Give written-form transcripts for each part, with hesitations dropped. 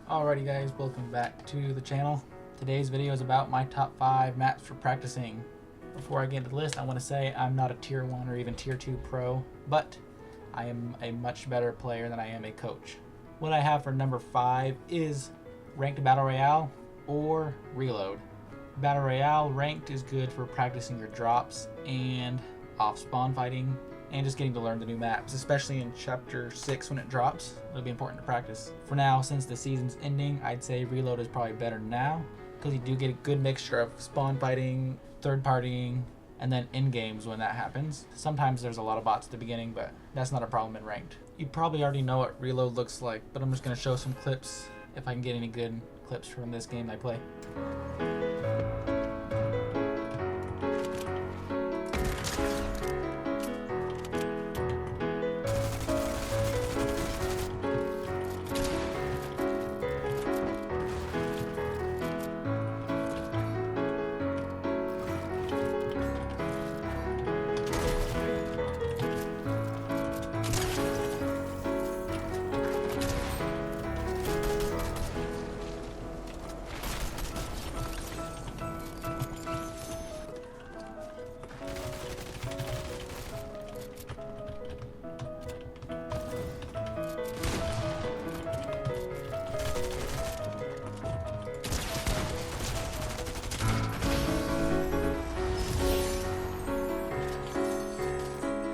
Alrighty guys, welcome back to the channel. Today's video is about my top 5 maps for practicing. Before I get into the list, I want to say I'm not a tier 1 or even tier 2 pro, but I am a much better player than I am a coach. What I have for number 5 is ranked battle royale or reload. Battle royale ranked is good for practicing your drops and off spawn fighting and just getting to learn the new maps, especially in chapter 6 when it drops. It'll be important to practice. For now, since the season's ending, I'd say reload is probably better now because you do get a good mixture of spawn fighting, third partying, and then in games when that happens. Sometimes there's a lot of bots at the beginning, but that's not a problem in ranked. You probably already know what reload looks like, but I'm just going to show some clips if I can get any good clips from this game I play.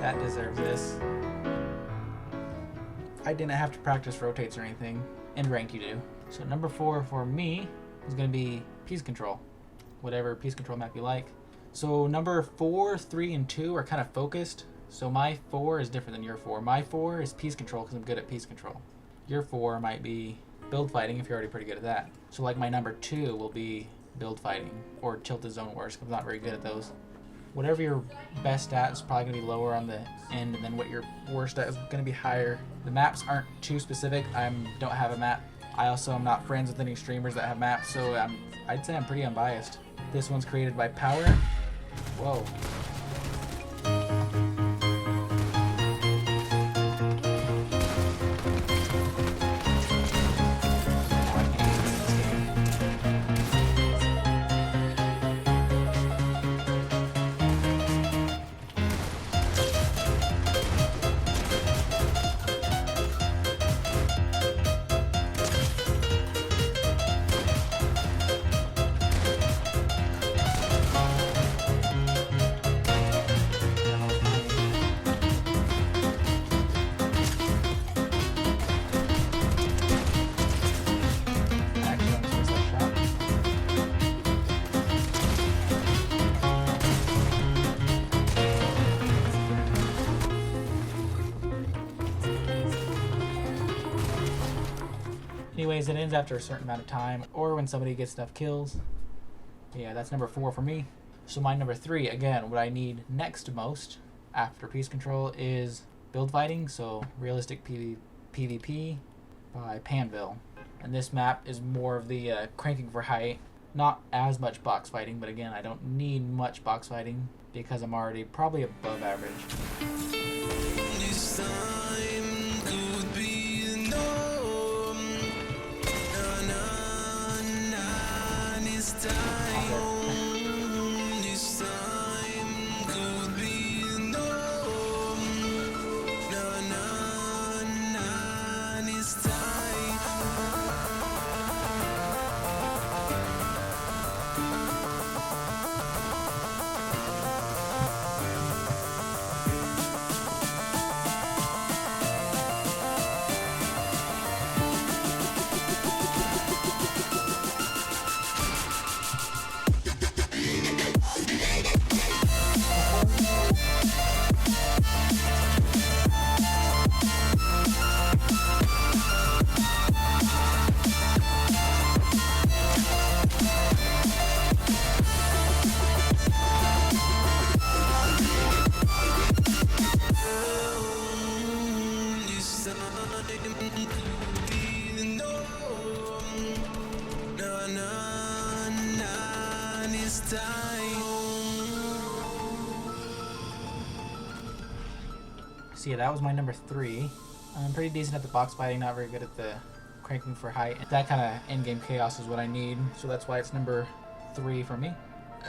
That deserves this. I didn't have to practice rotates or anything. In ranked you do. So number 4 for me is going to be Peace Control. Whatever Peace Control map you like. So number 4, 3, and 2 are kind of focused. So my 4 is different than your 4. My 4 is Peace Control because I'm good at Peace Control. Your 4 might be build fighting if you're already pretty good at that. So like my number 2 will be build fighting or tilted zone wars because I'm not very good at those. Whatever your best at is probably going to be lower on the end, and then what your worst at is going to be higher. The maps aren't too specific. I don't have a map. I also am not friends with any streamers that have maps, so I'd say I'm pretty unbiased. This one's created by Power. Whoa. Anyways, it ends after a certain amount of time or when somebody gets enough kills. Yeah, that's number 4 for me. So my number 3, again, what I need next most after Peace Control is build fighting, so realistic PvP by Panville. And this map is more of the cranking for height. Not as much box fighting, but again, I don't need much box fighting because I'm already probably above average. This time could be the norm. This time could be the norm. This time. So yeah, that was my number 3. I'm pretty decent at the box fighting, not very good at the cranking for height. That kind of in-game chaos is what I need, so that's why it's number 3 for me.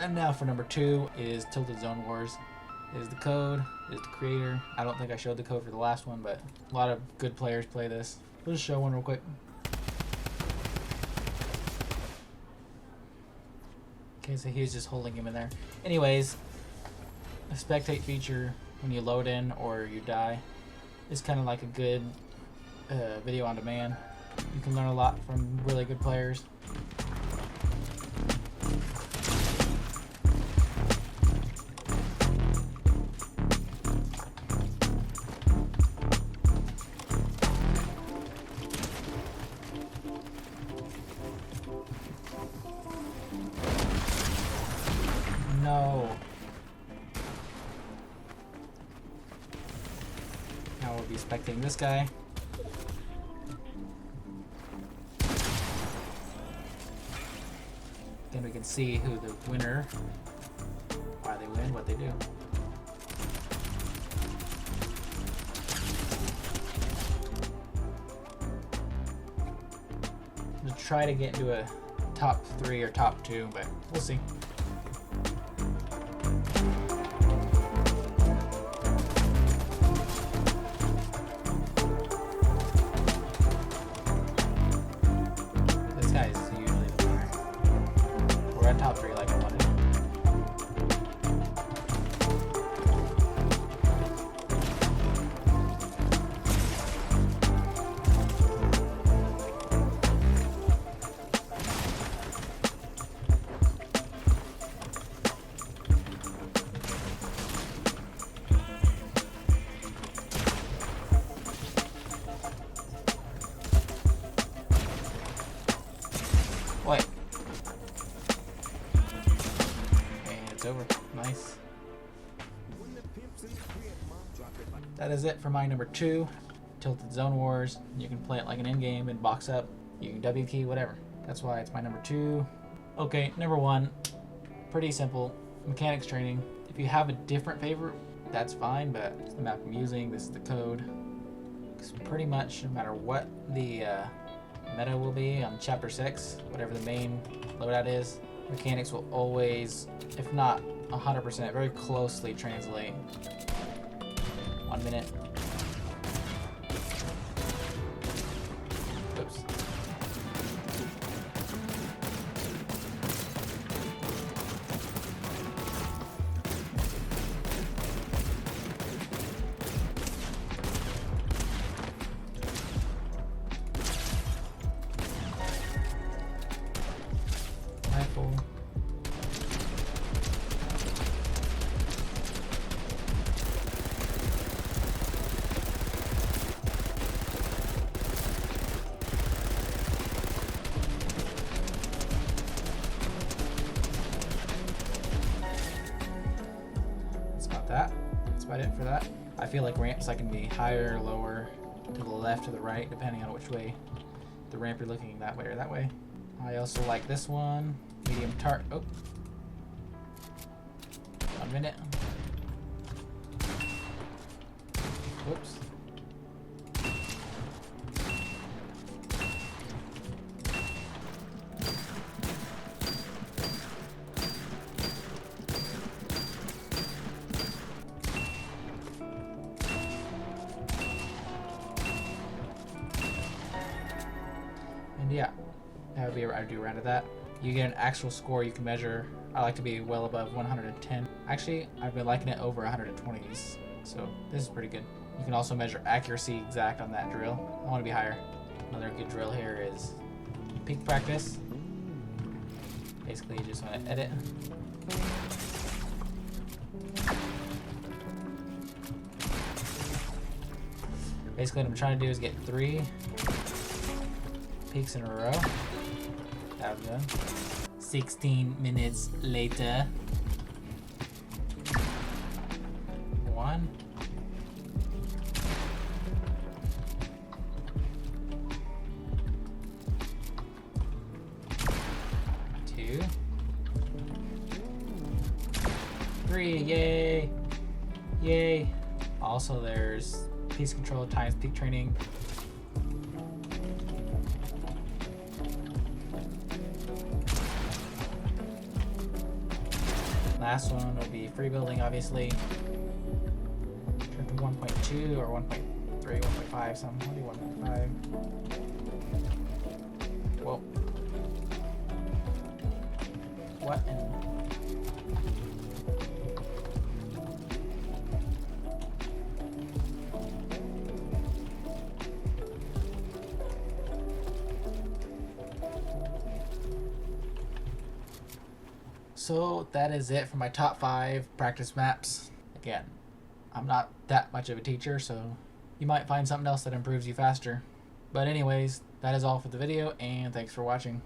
And now for number 2 is Tilted Zone Wars. It is the code, it is the creator. I don't think I showed the code for the last one, but a lot of good players play this. We'll just show one real quick. Okay, so he's just holding him in there. Anyways, a spectate feature when you load in or you die is kind of like a good video on demand. You can learn a lot from really good players. No. Now we'll be spectating this guy. Then we can see who the winner, why they win, what they do. I'm gonna try to get into a top 3 or top 2, but we'll see. This guy is usually the winner. We're at top 3 like I wanted. Wait. And it's over. Nice. That is it for my number 2, Tilted Zone Wars. You can play it like an in-game and box up. You can W key, whatever. That's why it's my number 2. Okay, number 1. Pretty simple. Mechanics training. If you have a different favorite, that's fine, but it's the map I'm using. This is the code. Because pretty much no matter what the meta will be on chapter 6, whatever the main loadout is, mechanics will always, if not 100%, very closely translate. 1 minute. Oops. Rifle. That's about that. That's about it for that. I feel like ramps I can be higher or lower, to the left or the right, depending on which way the ramp you're looking, that way or that way. I also like this one, medium tart. Oh, 1 minute. Whoops. And yeah, that would be, I'd do around to that. You get an actual score you can measure. I like to be well above 110. Actually, I've been liking it over 120s, so this is pretty good. You can also measure accuracy exact on that drill. I want to be higher. Another good drill here is peak practice. Basically, you just want to edit. Basically, what I'm trying to do is get 3 peaks in a row. That was good. 16 minutes later. 1. 2. 3. Yay! Yay! Also, there's piece control times peak training. last one would be free building, obviously. Turn to 1.2 or 1.3, 1.5, something. Maybe 1.5. Whoa. What in... So that is it for my top 5 practice maps. Again, I'm not that much of a teacher, so you might find something else that improves you faster. But anyways, that is all for the video, and thanks for watching.